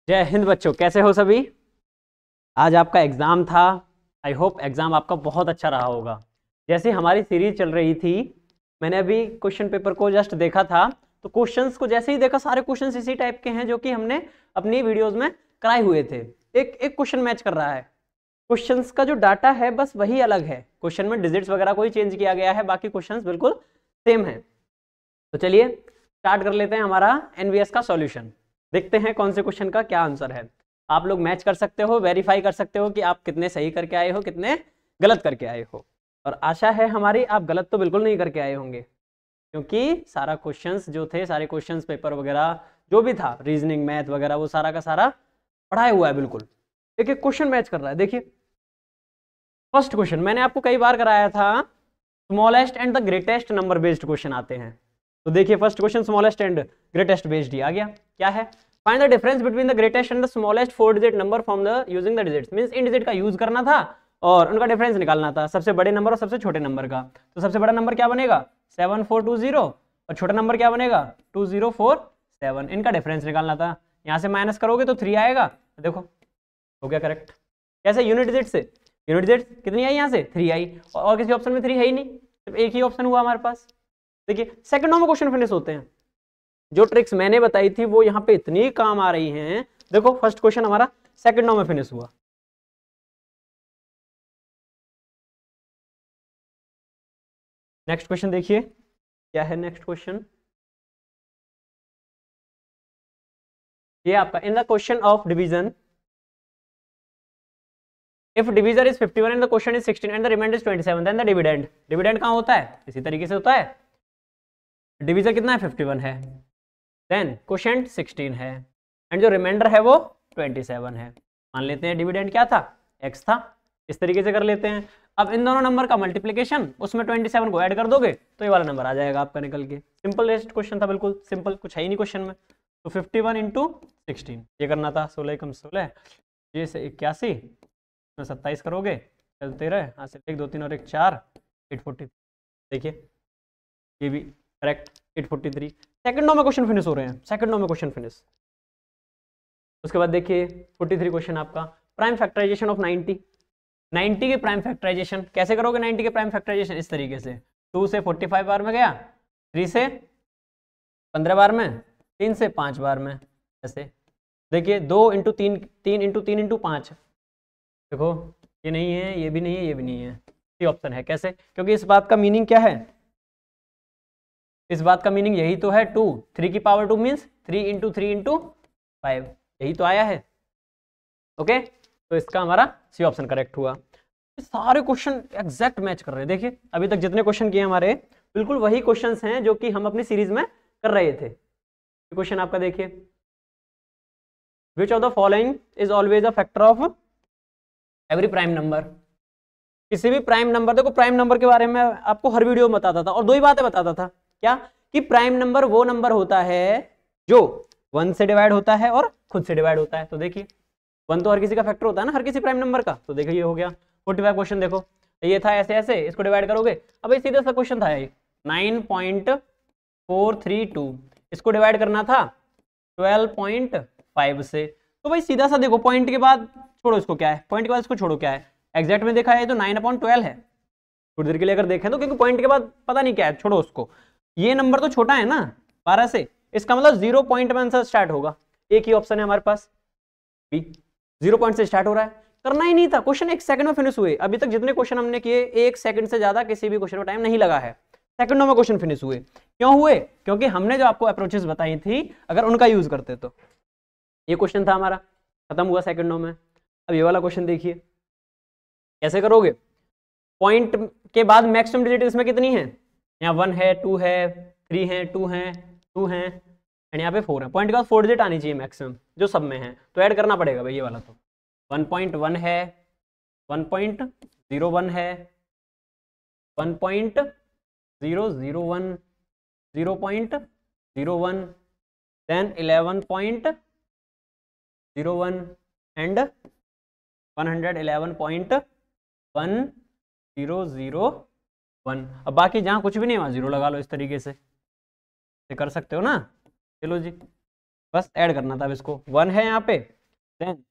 जय हिंद बच्चों, कैसे हो सभी। आज आपका एग्ज़ाम था। आई होप एग्ज़ाम आपका बहुत अच्छा रहा होगा। जैसे हमारी सीरीज चल रही थी, मैंने अभी क्वेश्चन पेपर को जस्ट देखा था, तो क्वेश्चंस को जैसे ही देखा सारे क्वेश्चंस इसी टाइप के हैं जो कि हमने अपनी वीडियोस में कराए हुए थे। एक एक क्वेश्चन मैच कर रहा है। क्वेश्चंस का जो डाटा है बस वही अलग है, क्वेश्चन में डिजिट्स वगैरह को ही चेंज किया गया है, बाकी क्वेश्चंस बिल्कुल सेम है। तो चलिए स्टार्ट कर लेते हैं हमारा एनवीएस का सॉल्यूशन। देखते हैं कौन से क्वेश्चन का क्या आंसर है। आप लोग मैच कर सकते हो, वेरीफाई कर सकते हो कि आप कितने सही करके आए हो, कितने गलत करके आए हो। और आशा है हमारी आप गलत तो बिल्कुल नहीं करके आए होंगे, क्योंकि सारा क्वेश्चंस जो थे, सारे क्वेश्चंस पेपर वगैरह जो भी था, रीजनिंग मैथ वगैरह, वो सारा का सारा पढ़ाया हुआ है बिल्कुल। एक एक क्वेश्चन मैच कर रहा है। देखिए फर्स्ट क्वेश्चन मैंने आपको कई बार कराया था, smallest and the greatest number based question आते हैं। तो देखिए first question smallest and greatest based ही आ गया। क्या है? Find the difference between the greatest and the smallest 4 digit number from the using the digits. Means इन डिजिट का यूज करना था और उनका डिफरेंस निकालना था, सबसे बड़े नंबर और सबसे छोटे नंबर का। तो सबसे बड़ा नंबर क्या बनेगा 7420 और छोटा नंबर क्या बनेगा 2047। इनका डिफरेंस निकालना था। यहाँ से माइनस करोगे तो 3 आएगा। देखो हो गया करेक्ट। कैसे? यूनिट डिजिट से। यूनिट डिजिट कितनी आई? यहाँ से 3 आई, और किसी ऑप्शन में 3 है ही नहीं, सिर्फ एक ही ऑप्शन हुआ हमारे पास। देखिए सेकंडों में क्वेश्चन फिनिश होते हैं। जो ट्रिक्स मैंने बताई थी वो यहाँ पे इतनी काम आ रही हैं। देखो फर्स्ट क्वेश्चन हमारा सेकंडों में फिनिश हुआ। नेक्स्ट क्वेश्चन देखिए क्या है। नेक्स्ट क्वेश्चन ये आपका in the question of division, if divisor is 51 and the question is 16 and the remainder is 27, then the dividend. Dividend कहाँ होता है? इसी तरीके से होता है। डिवीजर कितना है? 51 है, देन क्वोशिएंट 16 है, एंड जो रिमाइंडर है वो 27 है। मान लेते हैं डिविडेंड क्या था? x था। इस तरीके से कर लेते हैं। अब इन दोनों नंबर का मल्टीप्लिकेशन, उसमें 27 को ऐड कर दोगे तो ये वाला नंबर आ जाएगा आपका निकल के। सिंपल रेस्ट क्वेश्चन था, बिल्कुल सिंपल, कुछ है ही नहीं क्वेश्चन में। तो 51 इंटू 16 ये करना था। 16 कम 16 ये से 81 में 27 करोगे, चलते रहे, यहाँ से 1 2 3 और 1 4, 843। देखिए ये भी करेक्ट, 843। सेकंडों में क्वेश्चन फिनिश हो रहे हैं, सेकंडों में क्वेश्चन फिनिश। उसके बाद देखिए 43 क्वेश्चन आपका, प्राइम फैक्टराइजेशन ऑफ 90। 90 के प्राइम फैक्टराइजेशन कैसे करोगे? 90 के प्राइम फैक्टराइजेशन इस तरीके से, 2 से 45 बार में गया, 3 से 15 बार में, 3 से 5 बार में, ऐसे। देखिए 2 इंटू 3, 3 इंटू 3 इंटू 5। देखो ये नहीं है, ये भी नहीं है, ये भी नहीं है, ये ऑप्शन है। कैसे? क्योंकि इस बात का मीनिंग क्या है? इस बात का मीनिंग यही तो है, 2 3 की पावर 2 मीन्स 3 इंटू 3 इंटू 5, यही तो आया है। ओके, तो इसका हमारा सी ऑप्शन करेक्ट हुआ। सारे क्वेश्चन एग्जैक्ट मैच कर रहे हैं। देखिए अभी तक जितने क्वेश्चन किए हमारे बिल्कुल वही क्वेश्चंस हैं जो कि हम अपनी सीरीज में कर रहे थे। क्वेश्चन आपका देखिए, विच of the following is always a factor of every prime number. किसी भी प्राइम नंबर, देखो प्राइम नंबर के बारे में आपको हर वीडियो में बताता था और 2 ही बातें बताता था। क्या? कि प्राइम नंबर वो नंबर होता है जो 1 से डिवाइड होता है और खुद से डिवाइड होता है। तो देखिए 1 तो हर किसी का फैक्टर होता है ना, हर किसी प्राइम नंबर का। तो देखिए ये हो गया 45 क्वेश्चन। देखो ये था ऐसे ऐसे, इसको डिवाइड करोगे। अब ये सीधा सा क्वेश्चन था ये 9.432, इसको डिवाइड करना था 12.5 से। तो भाई सीधा सा देखो, पॉइंट के बाद छोड़ो इसको, क्या है पॉइंट के बाद इसको छोड़ो, क्या है एग्जैक्ट में देखा है तो 9/12 है। थोड़ी देर के लिए अगर देखें तो, क्योंकि पॉइंट के बाद पता नहीं क्या है, छोड़ो उसको। ये नंबर तो छोटा है ना 12 से, इसका मतलब 0 पॉइंट में आंसर स्टार्ट होगा। एक ही ऑप्शन है हमारे पास, 0 पॉइंट से स्टार्ट हो रहा है। करना ही नहीं था, क्वेश्चन 1 सेकंड में फिनिश हुए। अभी तक जितने क्वेश्चन हमने किए 1 सेकंड से ज्यादा किसी भी क्वेश्चन में टाइम नहीं लगा है, सेकंडों में क्वेश्चन फिनिश हुए। क्यों हुए? क्योंकि हमने जो आपको अप्रोचेस बताई थी अगर उनका यूज करते तो। ये क्वेश्चन था हमारा, खत्म हुआ सेकंडों में। अब ये वाला क्वेश्चन देखिए कैसे करोगे। पॉइंट के बाद मैक्सिमम डिजिट इसमें कितनी है? यहाँ 1 है, 2 है, 3 है, 2 है, 2 है, एंड यहाँ पे 4 है। पॉइंट के बाद 4 डिजिट आनी चाहिए मैक्सिमम जो सब में है, तो ऐड करना पड़ेगा भाई ये वाला। तो 1.1 है, 1.01 है, 1.001, 0.01, देन 11.01 एंड 111.1001। अब बाकी जहाँ कुछ भी नहीं वहाँ 0 लगा लो, इस तरीके से कर सकते हो ना। चलो जी, बस ऐड करना था अब इसको। 1 है यहाँ पे देन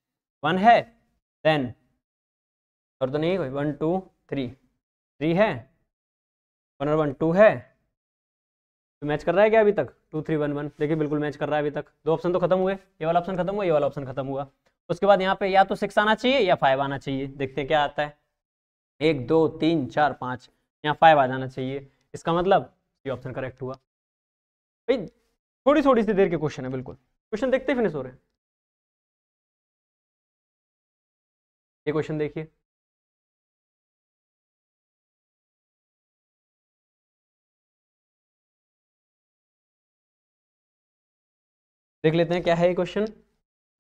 1 है, देन और तो नहीं कोई 1 2 3 3 है, 1 और 1 2 है, तो मैच कर रहा है क्या अभी तक? 2 3 1 1, देखिए बिल्कुल मैच कर रहा है अभी तक। दो ऑप्शन तो खत्म हुए, ये वाला ऑप्शन खत्म हुआ, ये वाला ऑप्शन खत्म हुआ। उसके बाद यहाँ पे या तो 6 आना चाहिए या 5 आना चाहिए, देखते हैं क्या आता है। 1 2 3 4 5, यहाँ 5 आ जाना चाहिए, इसका मतलब ये ऑप्शन करेक्ट हुआ। भाई थोड़ी थोड़ी सी देर के क्वेश्चन है, बिल्कुल क्वेश्चन देखते फिनिश हो रहे हैं। ये क्वेश्चन देखिए, देख लेते हैं क्या है ये क्वेश्चन।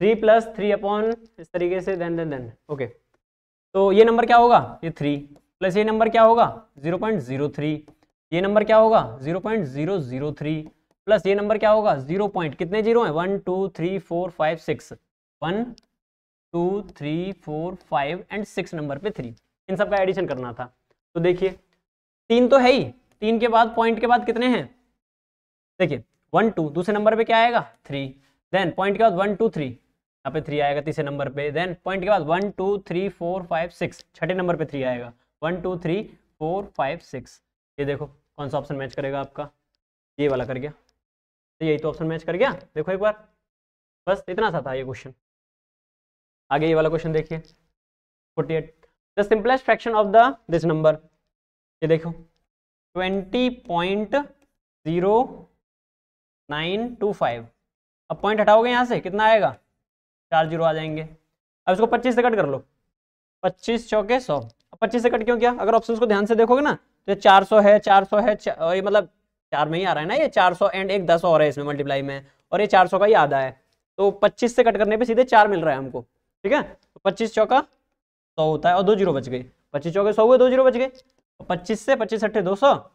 3 + 3 अपॉन इस तरीके से देन ओके, तो ये नंबर क्या होगा? ये 3 प्लस ये नंबर क्या होगा? 0.03, ये नंबर क्या होगा? 0.003 प्लस ये नंबर क्या होगा? 0 पॉइंट, कितने जीरो हैं? 1 2 3 4 5 6, 1 2 3 4 5 एंड 6 नंबर पे 3, इन सब का एडिशन करना था। तो देखिए 3 तो है ही, 3 के बाद पॉइंट के बाद कितने हैं? देखिए 1 2, दूसरे नंबर पे क्या आएगा? 3, देन पॉइंट के बाद 1 2 3, यहाँ पे 3 आएगा तीसरे नंबर पे, देन पॉइंट के बाद 1 2 3 4 5 6, छठे नंबर पे 3 आएगा, 1 2 3 4 5 6। ये देखो कौन सा ऑप्शन मैच करेगा आपका? ये वाला कर गया, तो यही तो ऑप्शन मैच कर गया, देखो एक बार, बस इतना सा था ये क्वेश्चन। आगे ये वाला क्वेश्चन देखिए 48, the simplest fraction of the this number, ये देखो 20.0925। अब पॉइंट हटाओगे यहाँ से कितना आएगा? 4 जीरो आ जाएंगे। अब इसको 25 से कट कर लो, 25 चौके 100। अब 25 से कट क्यों किया? अगर ऑप्शंस को ध्यान से देखोगे ना तो 400 है, 400 है, और ये मतलब 4 में ही आ रहा है ना, ये 400 एंड एक 10 और है इसमें मल्टीप्लाई में, और ये 400 का ही आधा है, तो 25 से कट करने पे सीधे 4 मिल रहा है हमको, ठीक है। तो 25 चौका 100 होता है और 2 जीरो बच गए, 25 चौके 100 हुए, 2 जीरो बच गए। 25 से 25 अट्ठे 200,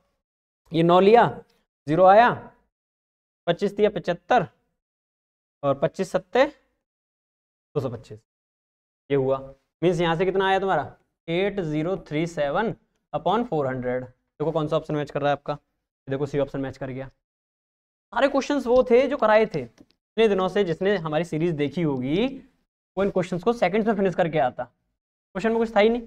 ये 9 लिया, 0 आया, 25 दिया 75, और 25 सत्ते 225, ये हुआ। मीन्स यहाँ से कितना आया तुम्हारा? 8037 अपॉन 400। देखो कौन सा ऑप्शन मैच कर रहा है आपका? देखो सी ऑप्शन मैच कर गया। सारे क्वेश्चंस वो थे जो कराए थे इतने दिनों से, जिसने हमारी सीरीज देखी होगी वो इन क्वेश्चंस को सेकंड्स में फिनिश करके आता। क्वेश्चन में कुछ था ही नहीं।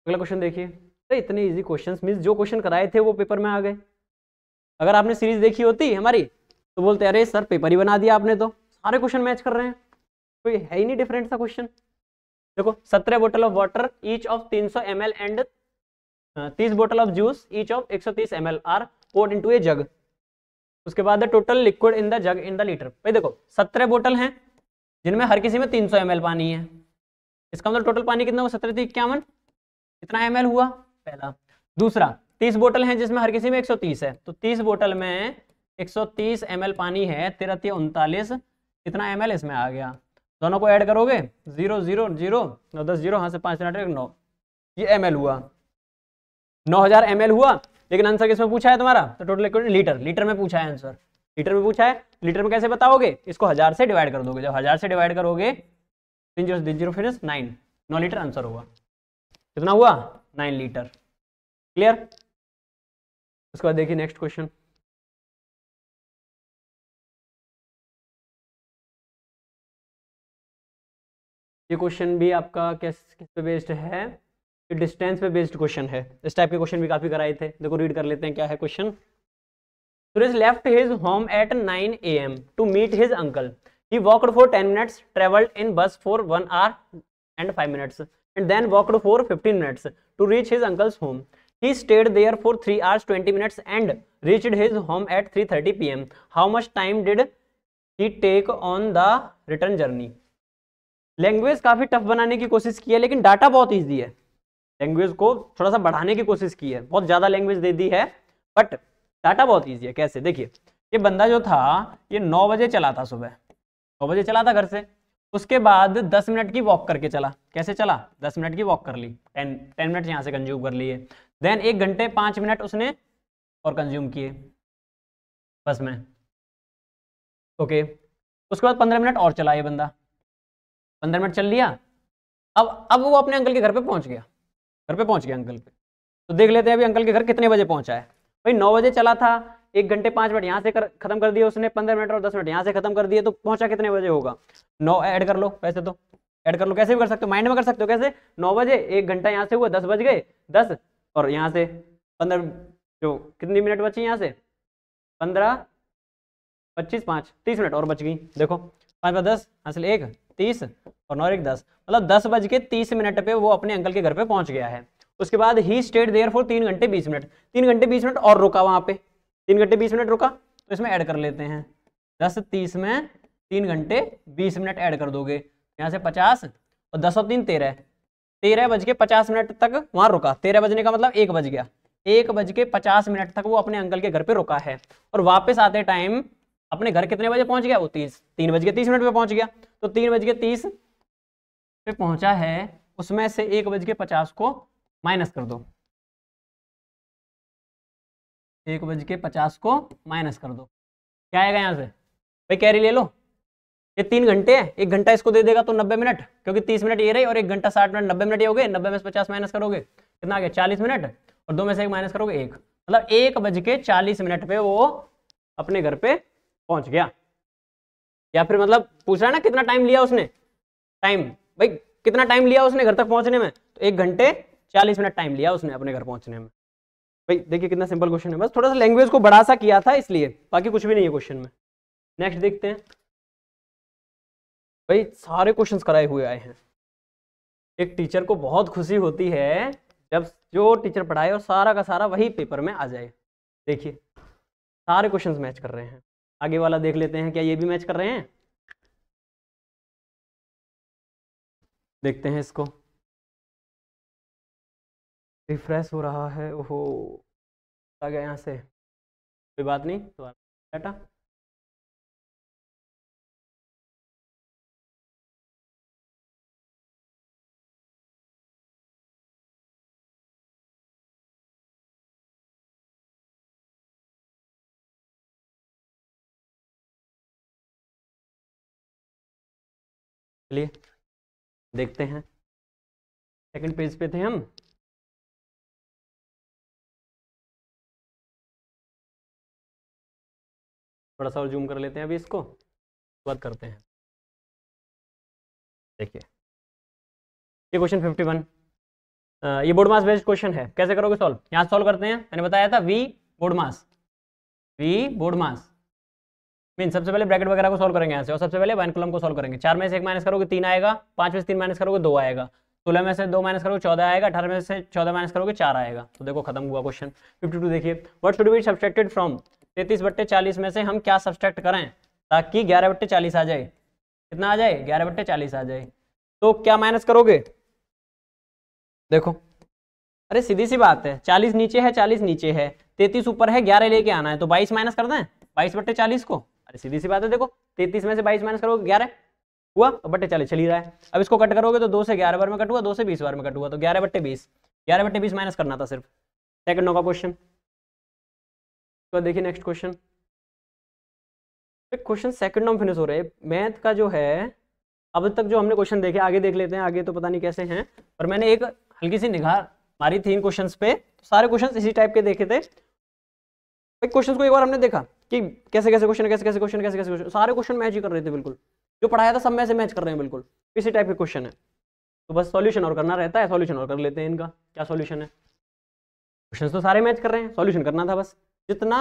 अगला क्वेश्चन देखिए, तो इतने इजी क्वेश्चंस, मीन्स जो क्वेश्चन कराए थे वो पेपर में आ गए। अगर आपने सीरीज देखी होती हमारी तो बोलते अरे सर पेपर ही बना दिया आपने, तो सारे क्वेश्चन मैच कर रहे हैं, कोई है ही नहीं डिफरेंट सा क्वेश्चन। देखो 17 बोतल of water each of 300 ml and 30 बोतल of juice each of 130 ml are poured into a jug. उसके बाद total liquid in the jug in the litre. भाई देखो 17 बोतल हैं जिनमें हर किसी में 300 ml पानी है, इसका मतलब टोटल पानी कितना हुआ? 17 × 51, कितना ml हुआ पहला। दूसरा 30 बोतल हैं जिसमें हर किसी में 130 है, तो 30 बोतल में 130 ml पानी है, 13 × 39, कितना ml इसमें आ गया? दोनों को ऐड करोगे 0 0 0 9 10 0, हाँ से 5 9, ये ml हुआ, 9000 ml हुआ। लेकिन आंसर किसमें पूछा है तुम्हारा? तो टोटल लिक्विड लीटर, लीटर में पूछा है आंसर, लीटर में पूछा है। लीटर में कैसे बताओगे? इसको 1000 से डिवाइड कर दोगे, जब 1000 से डिवाइड करोगे 3 0 0 फिनिश 9 लीटर आंसर होगा। कितना हुआ? 9 लीटर। क्लियर? उसके बाद देखिए नेक्स्ट क्वेश्चन, ये क्वेश्चन भी आपका किस पे बेस्ड है? डिस्टेंस पे बेस्ड क्वेश्चन है। इस टाइप के क्वेश्चन भी काफी कराए थे, देखो रीड कर लेते हैं क्या है question. Suresh left his home at 9 AM to meet his uncle. He walked for 10 minutes, traveled in bus for 1 hour and 5 minutes, and then walked for 15 minutes to reach his uncle's home. He stayed there for 3 hours 20 minutes and reached his home at 3:30 PM. How much time did he take on the return journey? Language काफी tough बनाने की कोशिश की है, लेकिन data बहुत easy है। Language को थोड़ा सा बढ़ाने की कोशिश की है, बहुत ज्यादा लैंग्वेज दे दी है, बट डाटा बहुत ईजी है। कैसे? देखिए ये बंदा जो था ये 9 बजे चला था, सुबह 9 बजे चला था घर से, उसके बाद 10 मिनट की वॉक करके चला। कैसे चला? 10 मिनट की वॉक कर ली, 10 मिनट यहाँ से कंज्यूम कर लिए, देन 1 घंटे 5 मिनट उसने और कंज्यूम किए बस में, ओके। उसके बाद 15 मिनट और चला ये बंदा, 15 मिनट चल लिया। अब वो अपने अंकल के घर पे पहुंच गया, घर पे पहुंच गया अंकल पे। तो देख लेते हैं अभी अंकल के घर कितने बजे पहुंचा है। भाई 9 बजे चला था, 1 घंटे 5 मिनट यहाँ से खत्म कर दिए उसने, 15 मिनट और 10 मिनट यहाँ से खत्म कर दिए, तो पहुंचा कितने बजे होगा? 9 ऐड कर लो, वैसे तो ऐड कर लो, कैसे भी कर सकते हो, माइंड में कर सकते हो। कैसे? 9 बजे 1 घंटा यहाँ से हुआ, 10 बज गए, 10 और यहाँ से 15, जो कितनी मिनट बची यहाँ से? 15, 25, 5, 30 मिनट और बच गई। देखो 5 5 10 हासिल 1 30 और 9 1 10, मतलब 10 बज के 30 मिनट पे वो अपने अंकल के घर पे पहुंच गया है। उसके बाद ही स्टेड देयर फॉर 3 घंटे 20 मिनट, 3 घंटे 20 मिनट और रुका वहां पे, 3 घंटे 20 मिनट रुका, तो इसमें ऐड कर लेते हैं 10 30 में 3 घंटे 20 मिनट ऐड कर दोगे, यहाँ से 50 और 10 और 3 13, 13 बज के 50 मिनट तक वहां रुका। 13 बजने का मतलब 1 बज गया, 1 बज के 50 मिनट तक वो अपने अंकल के घर पे रुका है, और वापस आते टाइम अपने घर कितने बजे पहुंच गया? वो 3 बज के 30 मिनट पे पहुंच गया। तो 3 बज के 30 पे पहुंचा है, उसमें से 1 बज के 50 को माइनस कर दो, 1 बज के 50 को माइनस कर दो, क्या आएगा यहाँ से? भाई कैरी ले लो, ये 3 घंटे है, 1 घंटा इसको दे देगा तो 90 मिनट, क्योंकि 30 मिनट ये रही और 1 घंटा 60 मिनट, 90 मिनट ये हो गए। 90 में से 50 माइनस करोगे कितना आ गया? 40 मिनट, और 2 में से 1 माइनस करोगे 1, मतलब 1 बज के 40 मिनट पे वो अपने घर पे पहुंच गया। या फिर मतलब पूछ रहा है ना कितना टाइम लिया उसने, टाइम भाई कितना टाइम लिया उसने घर तक पहुंचने में, तो 1 घंटे 40 मिनट टाइम लिया उसने अपने घर पहुंचने में। भाई देखिए कितना सिंपल क्वेश्चन है, बस थोड़ा सा लैंग्वेज को बड़ा सा किया था इसलिए, बाकी कुछ भी नहीं है क्वेश्चन में। नेक्स्ट देखते हैं। भाई सारे क्वेश्चंस कराए हुए आए हैं। एक टीचर को बहुत खुशी होती है जब जो टीचर पढ़ाए और सारा का सारा वही पेपर में आ जाए। देखिए सारे क्वेश्चंस मैच कर रहे हैं। आगे वाला देख लेते हैं, क्या ये भी मैच कर रहे हैं? देखते हैं इसको, रिफ्रेश हो रहा है, ओहो आ गया यहाँ से, कोई बात नहीं, तो डाटा चलिए देखते हैं। सेकंड पेज पे थे हम, थोड़ा सा और जूम कर लेते हैं अभी इसको, बात करते हैं। देखिए ये क्वेश्चन 51, ये बोर्ड मास बेस्ड क्वेश्चन है। कैसे करोगे सॉल्व? यहाँ सॉल्व करते हैं। मैंने बताया था वी बोर्ड मास, वी बोर्ड मास मीन सबसे पहले ब्रैकेट वगैरह को सॉल्व करेंगे यहाँ से, और सबसे पहले 1 कॉलम को सॉल्व करेंगे। 4 में से 1 माइनस करोगे 3 आएगा, 5 में से 3 माइनस करोगे 2 आएगा, 16 में से 2 माइनस करोगे 14 आएगा, 18 में से 14 माइनस करोगे 4 आएगा। तो देखो खत्म हुआ क्वेश्चन। 52 देखिए, what should be subtracted from 33/40 में से हम क्या सब्सट्रैक्ट करें ताकि 11/40 आ जाए? कितना आ जाए? 11/40 आ जाए। तो क्या माइनस करोगे? देखो अरे सीधी सी बात है, 40 नीचे है, 40 नीचे है, 33 ऊपर है, 11 लेके आना है, तो 22 माइनस कर दें 22/40 को। अरे सीधी सी बात है, देखो 33 में से 22 माइनस करोगे 11 हुआ, तो 40 चल ही रहा है। अब इसको कट करोगे तो 2 से 11 बार में कट हुआ, 2 से 20 बार में कट हुआ, तो 11/20, 11/20 माइनस करना था सिर्फ। सेकंड का क्वेश्चन। तो देखिए नेक्स्ट क्वेश्चन, क्वेश्चन सेकंड में फिनिश हो रहे हैं। मैथ का जो है अब तक जो हमने क्वेश्चन देखे, आगे देख लेते हैं, आगे तो पता नहीं कैसे हैं, पर मैंने एक हल्की सी निगाह मारी थी इन क्वेश्चंस पे, तो सारे क्वेश्चंस इसी टाइप के देखे थे। क्वेश्चंस को एक बार हमने देखा कि कैसे कैसे क्वेश्चन, कैसे कैसे क्वेश्चन, कैसे कैसे क्वेश्चन, सारे क्वेश्चन मैच ही कर रहे थे बिल्कुल, जो पढ़ाया था सब में से मैच कर रहे हैं बिल्कुल, इसी टाइप के क्वेश्चन है। तो बस सॉल्यूशन और करना रहता है, सॉल्यूशन और कर लेते हैं इनका। क्या सॉल्यूशन है? क्वेश्चन तो सारे मैच कर रहे हैं, सॉल्यूशन करना था बस। जितना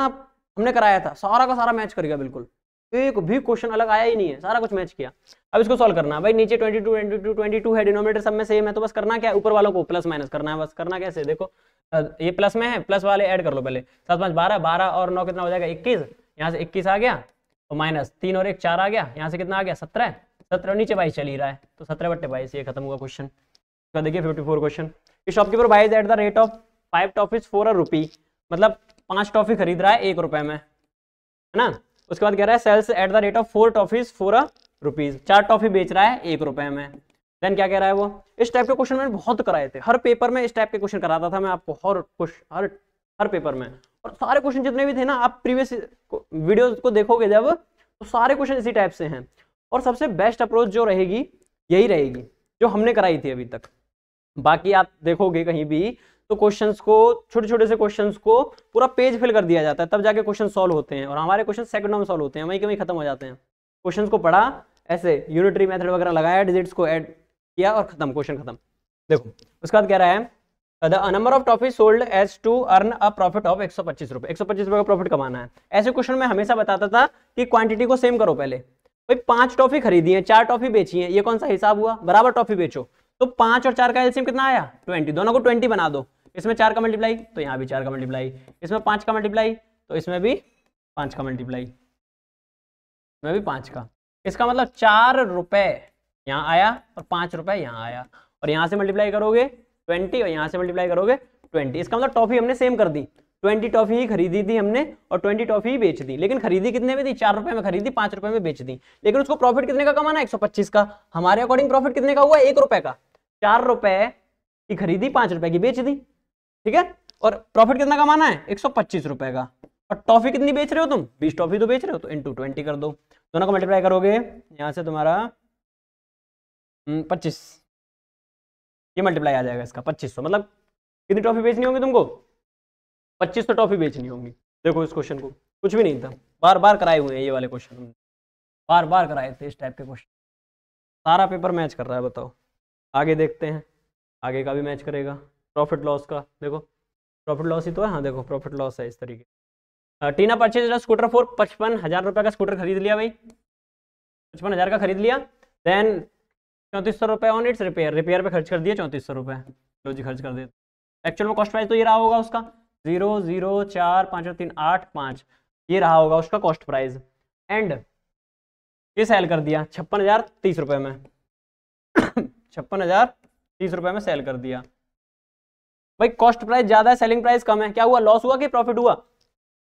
हमने कराया था सारा का सारा मैच कर गया बिल्कुल, एक भी क्वेश्चन अलग आया ही नहीं है, सारा कुछ मैच किया। अब इसको सॉल्व करना है भाई, नीचे 22 है, डिनोमिनेटर सब में सेम है, तो बस करना क्या है, ऊपर वालों को प्लस माइनस करना है। बस करना कैसे, देखो ये प्लस में है, प्लस वाले ऐड कर लो पहले, 7 5 12, 12 और 9 कितना हो जाएगा 21, यहाँ से 21 आ गया, तो माइनस 3 और 1 4 आ गया, यहाँ से कितना आ गया 17, 17 नीचे 22 चल ही रहा है, तो 17/22 ये खत्म हुआ क्वेश्चन। तो देखिए 54 question, shopkeeper buys at the rate of 5 toffees for a rupee, मतलब 5 टॉफी खरीद रहा है 1 रुपए में, है ना। उसके बाद कह रहा है sells at the rate of 4 toffees for a rupees, 4 toffee बेच रहा है 1 रुपए में। देन क्या कह रहा है वो, इस टाइप के क्वेश्चन मैंने बहुत कराए थे, हर पेपर में इस टाइप के क्वेश्चन कराता था मैं आपको, हर पेपर में। और सारे क्वेश्चन जितने भी थे ना, आप प्रीवियस वीडियोस को देखोगे जब, तो सारे क्वेश्चन इसी टाइप से हैं। और सबसे बेस्ट अप्रोच जो रहेगी यही रहेगी जो हमने कराई थी अभी तक। बाकी आप देखोगे कहीं भी तो क्वेश्चंस को, छोटे छोटे से क्वेश्चंस को पूरा पेज फिल कर दिया जाता है, तब जाके क्वेश्चन सॉल्व होते हैं। और हमारे क्वेश्चन सेकंडों में सॉल्व होते हैं, वहीं के वहीं खत्म हो जाते हैं। क्वेश्चंस को पढ़ा, ऐसे यूनिटरी मेथड वगैरह लगाया, डिजिट्स को ऐड किया और खत्म, क्वेश्चन खत्म। देखो उसके बाद कह रहा है the number of toffee sold as to earn a profit of 125 रुपए। 125 रुपए का प्रॉफिट कमाना है। ऐसे क्वेश्चन में हमेशा बताता था कि क्वांटिटी को सेम करो पहले। भाई 5 टॉफी खरीदी है, 4 टॉफी बेची है, ये कौन सा हिसाब हुआ? बराबर टॉफी बेचो। तो 5 और 4 का एलसीएम कितना आया? 20। दोनों को 20 बना दो। इसमें 4 का मल्टीप्लाई तो यहाँ भी 4 का मल्टीप्लाई, इसमें 5 का मल्टीप्लाई तो इसमें भी 5 का मल्टीप्लाई, इसमें भी 5 का। इसका मतलब 4 रुपए यहाँ आया और 5 रुपए यहाँ आया। और यहाँ से मल्टीप्लाई करोगे 20 और यहाँ से मल्टीप्लाई करोगे 20। इसका मतलब टॉफी हमने सेम कर दी। 20 टॉफी ही खरीदी थी हमने और 20 टॉफी ही बेच दी। लेकिन खरीदी कितने में थी? 4 रुपए में खरीदी, 5 रुपए में बेच दी। लेकिन उसको प्रॉफिट कितने का कमाना? 125 का। हमारे अकॉर्डिंग प्रॉफिट कितने का हुआ? 1 रुपए का। 4 रुपए की खरीदी, 5 रुपए की बेच दी, ठीक है। और प्रॉफिट कितना कमाना है? 125 रुपए का। और टॉफी कितनी बेच रहे हो तुम? 20 टॉफी तो बेच रहे हो, तो इंटू 20 कर दो। दोनों को मल्टीप्लाई करोगे, यहाँ से तुम्हारा 25, ये मल्टीप्लाई आ जाएगा इसका 2500। मतलब कितनी टॉफी बेचनी होगी तुमको? 2500 टॉफी बेचनी होगी। देखो इस क्वेश्चन को कुछ भी नहीं था, बार बार कराए हुए हैं ये वाले क्वेश्चन, बार बार कराए थे इस टाइप के क्वेश्चन। सारा पेपर मैच कर रहा है, बताओ। आगे देखते हैं, आगे का भी मैच करेगा। प्रॉफिट लॉस का देखो, प्रॉफिट लॉस ही तो है। हाँ देखो प्रॉफिट लॉस है इस तरीके। टीना परचेज स्कूटर फॉर 55,000 रुपये का स्कूटर खरीद लिया भाई, 55,000 का खरीद लिया। देन 3400 रुपये ऑन इट्स रिपेयर, रिपेयर पे खर्च कर दिए 3400 रुपये। लो जी खर्च कर दिए। एक्चुअल में कॉस्ट प्राइस तो ये रहा होगा उसका 0 0 4 5 3 8 5, ये रहा होगा उसका कॉस्ट प्राइस। एंड ये सेल कर दिया 56,030 रुपये में 56,030 रुपये में सेल कर दिया। भाई कॉस्ट प्राइस ज्यादा है, सेलिंग प्राइस कम है, क्या हुआ? लॉस हुआ कि प्रॉफिट हुआ?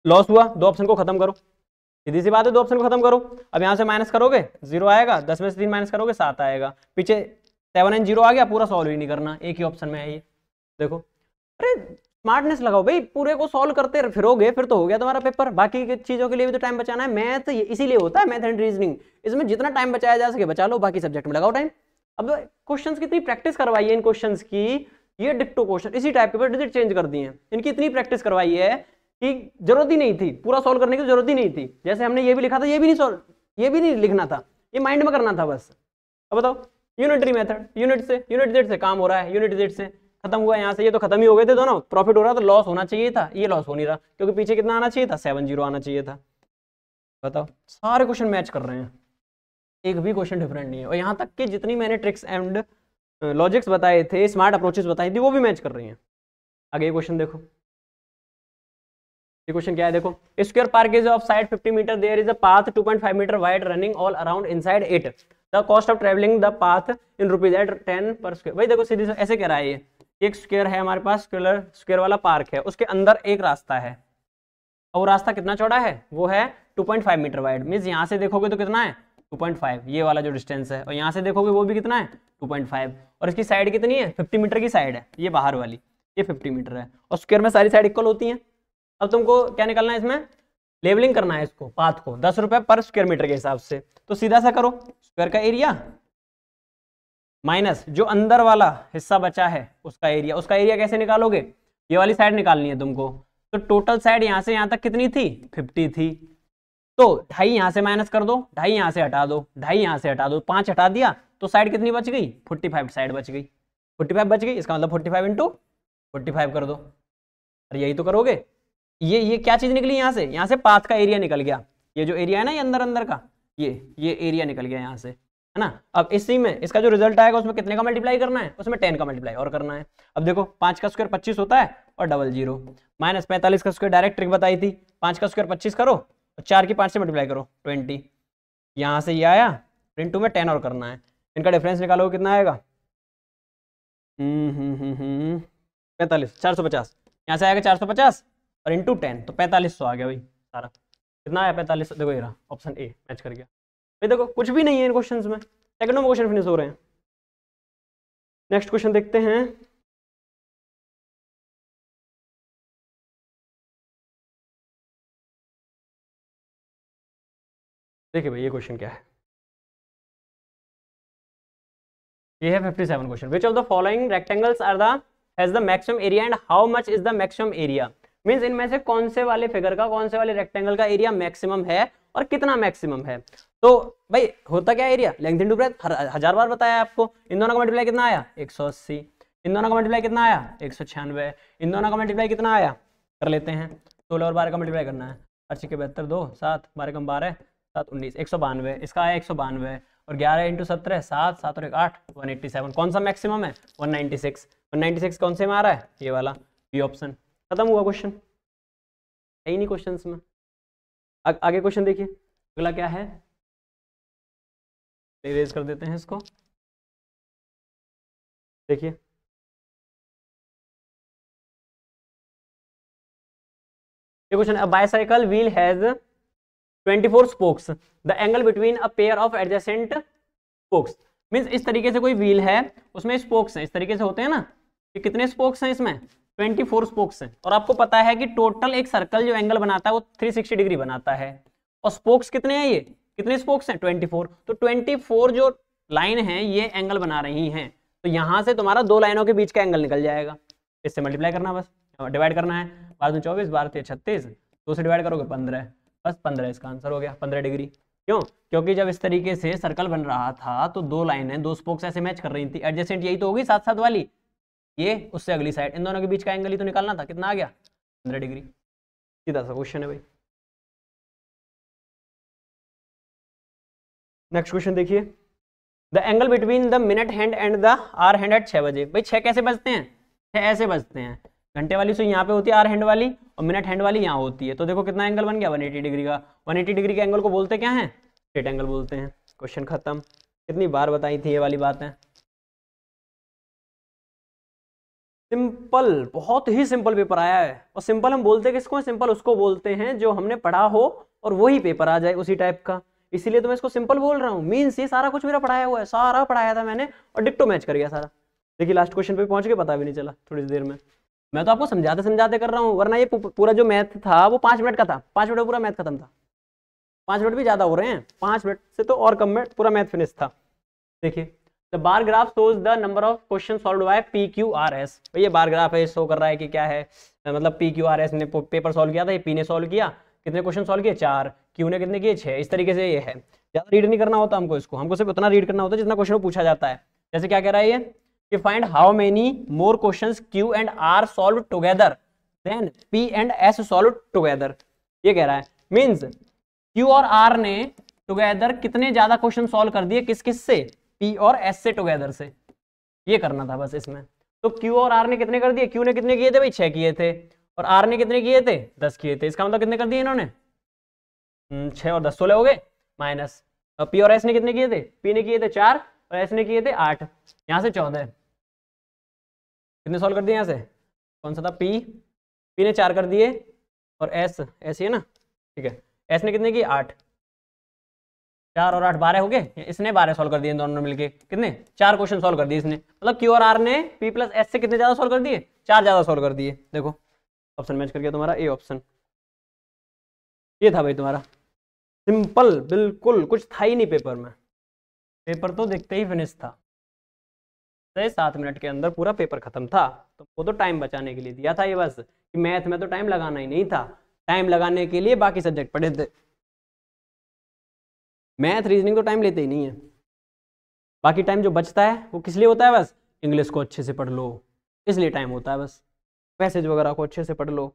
लॉस हुआ। दो ऑप्शन को खत्म करो, सीधी सी बात है, दो ऑप्शन को खत्म करो। अब यहाँ से माइनस करोगे 0 आएगा, 10 में से 3 माइनस करोगे 7 आएगा। पीछे 7 एंड 0 आ गया, पूरा सॉल्व ही नहीं करना, एक ही ऑप्शन में है ये। देखो अरे स्मार्टनेस लगाओ भाई, पूरे को सॉल्व करते फिरोगे फिर तो हो गया तुम्हारा पेपर। बाकी की चीजों के लिए भी तो टाइम बचाना है। मैथ इसीलिए होता है, मैथ एंड रीजनिंग। इसमें जितना टाइम बचाया जा सके बचा लो, बाकी सब्जेक्ट में लगाओ टाइम। अब क्वेश्चंस की इतनी प्रैक्टिस करवाई है इन क्वेश्चंस की, ये डिक्टो क्वेश्चन इसी टाइप के पर डिजिट चेंज कर दिए हैं, इनकी इतनी प्रैक्टिस करवाई है कि जरूरत ही नहीं थी, पूरा सॉल्व करने की जरूरत ही नहीं थी। जैसे हमने ये भी लिखा था, ये भी नहीं सॉल्व, ये भी नहीं लिखना था, ये माइंड में करना था बस। अब बताओ यूनिटरी मेथड, यूनिट जेड से काम हो रहा है, यूनिट जेड से खत्म हुआ। यहाँ से ये तो खत्म ही हो गए थे दोनों। प्रॉफिट हो रहा था, लॉस होना चाहिए था, ये लॉस हो नहीं रहा क्योंकि पीछे कितना आना चाहिए था? 70 आना चाहिए था। बताओ सारे क्वेश्चन मैच कर रहे हैं, एक भी क्वेश्चन डिफरेंट नहीं है। और यहाँ तक कि जितनी मैंने ट्रिक्स एंड लॉजिक्स बताए थे, स्मार्ट अप्रोचेस बताई थी, वो भी मैच कर रही हैं। आगे ये क्वेश्चन देखो, ये क्वेश्चन क्या है देखो। Square park is of side 50 metre, there is a path 2.5 metre wide running all around inside it, the cost of travelling the path in rupees at 10 per square. भाई देखो सीधी ऐसे कह रहा है, ये एक स्क्वायर है हमारे पास, स्क्वायर वाला पार्क है, उसके अंदर एक रास्ता है और वो रास्ता कितना चौड़ा है? वो है 2.5 मीटर वाइड। मीन्स यहाँ से देखोगे तो कितना है? 2.5, ये वाला जो डिस्टेंस है। और यहाँ से देखोगे वो भी कितना है? 2.5। और इसकी साइड कितनी है? 50 मीटर की साइड है, ये बाहर वाली, ये 50 मीटर है। और स्क्वायर में सारी साइड इक्वल होती हैं। अब तुमको क्या निकालना है इसमें? लेवलिंग करना है इसको, पाथ को 10 रुपए पर स्क्वायर मीटर के हिसाब से। तो सीधा सा करो, स्क्वायर का एरिया माइनस जो अंदर वाला हिस्सा बचा है उसका एरिया। उसका एरिया कैसे निकालोगे? ये वाली साइड निकालनी है तुमको। तो टोटल साइड यहाँ से यहाँ तक कितनी थी? 50 थी। तो 2.5 यहाँ से माइनस कर दो, 2.5 यहाँ से हटा दो, 2.5 यहाँ से हटा दो, 5 हटा दिया तो साइड कितनी बच गई? 45 साइड बच गई, 45 बच गई। इसका मतलब 45 इंटू 45 कर दो। अरे यही तो करोगे। ये क्या चीज निकली यहाँ से? यहाँ से पाथ का एरिया निकल गया। ये जो एरिया है ना, ये अंदर अंदर का, ये एरिया निकल गया यहाँ से, है ना। अब इसी में इसका जो रिजल्ट आएगा उसमें कितने का मल्टीप्लाई करना है? उसमें 10 का मल्टीप्लाई और करना है। अब देखो 5 का स्क्वायर 25 होता है और डबल 0 माइनस 45 का स्क्वायर, डायरेक्ट ट्रिक बताई थी। 5 का स्क्वायर 25 करो और 4 की 5 से मल्टीप्लाई करो 20। यहाँ से ये आया, इंटू में 10 और करना है। इनका डिफरेंस निकालो कितना आएगा? 45, 450। यहाँ से आएगा 450 और इंटू 10 तो 4500 आ गया भाई सारा। कितना आया? 4500। देखो ये रहा ऑप्शन ए मैच कर गया भाई। देखो कुछ भी नहीं है इन क्वेश्चंस में, सेकंडों में क्वेश्चन फिनिश हो रहे हैं। नेक्स्ट क्वेश्चन देखते हैं। देखिए भाई ये क्वेश्चन क्या है, ये है 57 question. Which of the following rectangles are the has the maximum area and how much is the maximum area. Means इनमें से कौन से वाले फिगर का, कौन से वाले रेक्टेंगल का एरिया मैक्सिमम है और कितना मैक्सिमम है। तो भाई होता क्या एरिया, लेंथ इनटू ब्रेड्थ, 1000 बार बताया आपको। इन दोनों का मल्टीप्लाई कितना आया 180, इन दोनों का मल्टीप्लाई कितना आया 196, इन दोनों का मल्टीप्लाई कितना आया, कर लेते हैं 16 और 12 का मल्टीप्लाई करना है, 8 के 72, 2 7 12 कम 12 7 19, 192, इसका आया 192 और 11 इंटू 17 7 7 और 1 8, 187। कौन सा मैक्सिमम है 196। 196 कौन से में आ रहा है, ये वाला बी ऑप्शन। खत्म हुआ क्वेश्चन, है ही नहीं क्वेश्चन में। आगे क्वेश्चन देखिए, अगला क्या है, इरेज कर देते हैं इसको। देखिए ये question, a bicycle wheel has 24 spokes, the angle between a pair of adjacent spokes. Means इस तरीके से कोई व्हील है, उसमें स्पोक्स हैं, इस तरीके से होते हैं ना, कि कितने स्पोक्स हैं इसमें 24 स्पोक्स हैं। और आपको पता है कि टोटल एक सर्कल जो एंगल बनाता है वो 360 डिग्री बनाता है, और स्पोक्स कितने हैं, ये कितने स्पोक्स हैं 24। तो 24 जो लाइन है ये एंगल बना रही हैं, तो यहां से तुम्हारा दो लाइनों के बीच का एंगल निकल जाएगा। इससे मल्टीप्लाई करना, बस डिवाइड करना है, 12 24 12 36, 2 से डिवाइड करोगे 15, बस 15 इसका आंसर हो गया, 15 डिग्री। क्यों, क्योंकि जब इस तरीके से सर्कल बन रहा था तो दो लाइनें, दो स्पोक्स ऐसे मैच कर रही थी, एडजेसेंट यही तो होगी साथ साथ वाली, ये उससे अगली साइड, इन दोनों के बीच का एंगल ही तो निकालना था, कितना आ गया 15 डिग्री। सीधा सा क्वेश्चन है भाई। नेक्स्ट क्वेश्चन देखिए, the angle between the minute hand and the hour hand at 6 बजे। भाई 6 कैसे बजते हैं, 6 ऐसे बजते हैं, घंटे वाली सुई यहाँ पे होती है आवर हैंड वाली, और मिनट हैंड वाली यहाँ होती है। तो देखो कितना एंगल बन गया 180 डिग्री का। 180 डिग्री के एंगल को बोलते क्या है, स्ट्रेट एंगल बोलते हैं। क्वेश्चन खत्म। कितनी बार बताई थी ये वाली बातें, सिंपल, बहुत ही सिंपल पेपर आया है। और सिंपल हम बोलते किसको हैं, सिंपल उसको बोलते हैं जो हमने पढ़ा हो और वही पेपर आ जाए उसी टाइप का, इसीलिए तो मैं इसको सिंपल बोल रहा हूँ। मीन्स ये सारा कुछ मेरा पढ़ाया हुआ है, सारा पढ़ाया था मैंने और डिक्टो मैच कर गया सारा। देखिए लास्ट क्वेश्चन पे पहुंच के पता भी नहीं चला थोड़ी देर में। मैं तो आपको समझाते समझाते कर रहा हूँ, वरना ये पूरा जो मैथ था वो 5 मिनट का था, 5 मिनट में पूरा मैथ खत्म था। 5 मिनट भी ज्यादा हो रहे हैं, 5 मिनट से तो और कम में पूरा मैथ फिनिश था। देखिए the bar graph shows the number of question solved by PQRS। ये बार ग्राफ है, शो कर रहा है कि क्या है, मतलब PQRS ने पेपर सॉल्व किया था, ये P ने सॉल्व किया, कितने क्वेश्चन सॉल्व किए 4, Q ने कितने किए 6। इस तरीके से ये है, ज्यादा रीड नहीं करना होता हमको इसको, हमको सिर्फ उतना रीड करना होता है जितना क्वेश्चन पूछा जाता है। जैसे क्या कह रहा है ये कि find how many more questions Q and R solve together than P and S solve together. ये कह रहा है मींस Q और R ने टुगेदर कितने ज्यादा क्वेश्चन सॉल्व कर दिए, किस किस से, P और S से टुगेदर से। ये करना था बस इसमें। तो Q और R ने कितने कर दिए, Q ने कितने किए थे भाई 6 किए थे, और R ने कितने किए थे 10 किए थे। इसका मतलब कितने कर दिए इन्होंने 6 और 10 16 हो गए माइनस। और P और S ने कितने किए थे, P ने किए थे 4 और S ने किए थे 8, यहाँ से 14। कितने सॉल्व कर दिए यहाँ से, कौन सा था P ने 4 कर दिए और S ही है ना, ठीक है। S ने कितने किए 8, 4 और 8 12 हो गए, इसने 12 सॉल्व कर दिए इन दोनों ने मिलके, कितने 4 क्वेश्चन सॉल्व कर दिए इसने। मतलब Q और R ने P प्लस S से कितने ज्यादा सॉल्व कर दिए, 4 ज्यादा सॉल्व कर दिए। देखो ऑप्शन मैच कर गया तुम्हारा ए ऑप्शन। ये था भाई तुम्हारा सिंपल, बिल्कुल कुछ था ही नहीं पेपर में, पेपर तो देखते ही फिनिश था। 7 मिनट के अंदर पूरा पेपर खत्म था, तो वो तो टाइम बचाने के लिए दिया था ये बस, कि मैथ में तो टाइम लगाना ही नहीं था, टाइम लगाने के लिए बाकी सब्जेक्ट पढ़े थे। मैथ रीजनिंग तो टाइम लेते ही नहीं है, बाकी टाइम जो बचता है वो किस लिए होता है, बस इंग्लिश को अच्छे से पढ़ लो, इसलिए टाइम होता है बस, पैसेज वगैरह को अच्छे से पढ़ लो।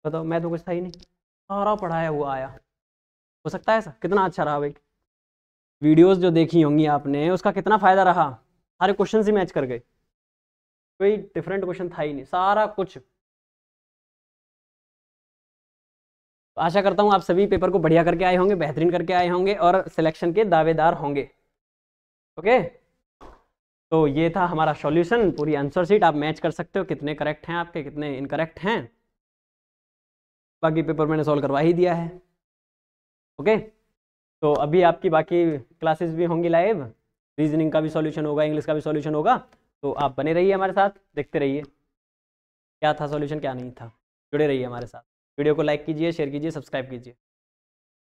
बताओ मैथ तो कुछ था ही नहीं, सारा पढ़ाया हुआ आया। हो सकता है ऐसा, कितना अच्छा रहा भाई, वीडियोस जो देखी होंगी आपने उसका कितना फायदा रहा, सारे क्वेश्चन ही मैच कर गए, कोई डिफरेंट क्वेश्चन था ही नहीं, सारा कुछ। आशा करता हूँ आप सभी पेपर को बढ़िया करके आए होंगे, बेहतरीन करके आए होंगे और सिलेक्शन के दावेदार होंगे। ओके, तो ये था हमारा सॉल्यूशन, पूरी आंसर शीट आप मैच कर सकते हो, कितने करेक्ट हैं आपके, कितने इनकरेक्ट हैं। बाकी पेपर मैंने सॉल्व करवा ही दिया है। ओके, तो अभी आपकी बाकी क्लासेस भी होंगी लाइव, रीजनिंग का भी सॉल्यूशन होगा, इंग्लिश का भी सॉल्यूशन होगा, तो आप बने रहिए हमारे साथ, देखते रहिए क्या था सॉल्यूशन क्या नहीं था, जुड़े रहिए हमारे साथ। वीडियो को लाइक कीजिए, शेयर कीजिए, सब्सक्राइब कीजिए।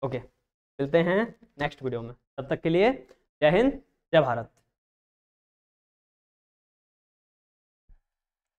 ओके, मिलते हैं नेक्स्ट वीडियो में, तब तक के लिए जय हिंद, जय भारत।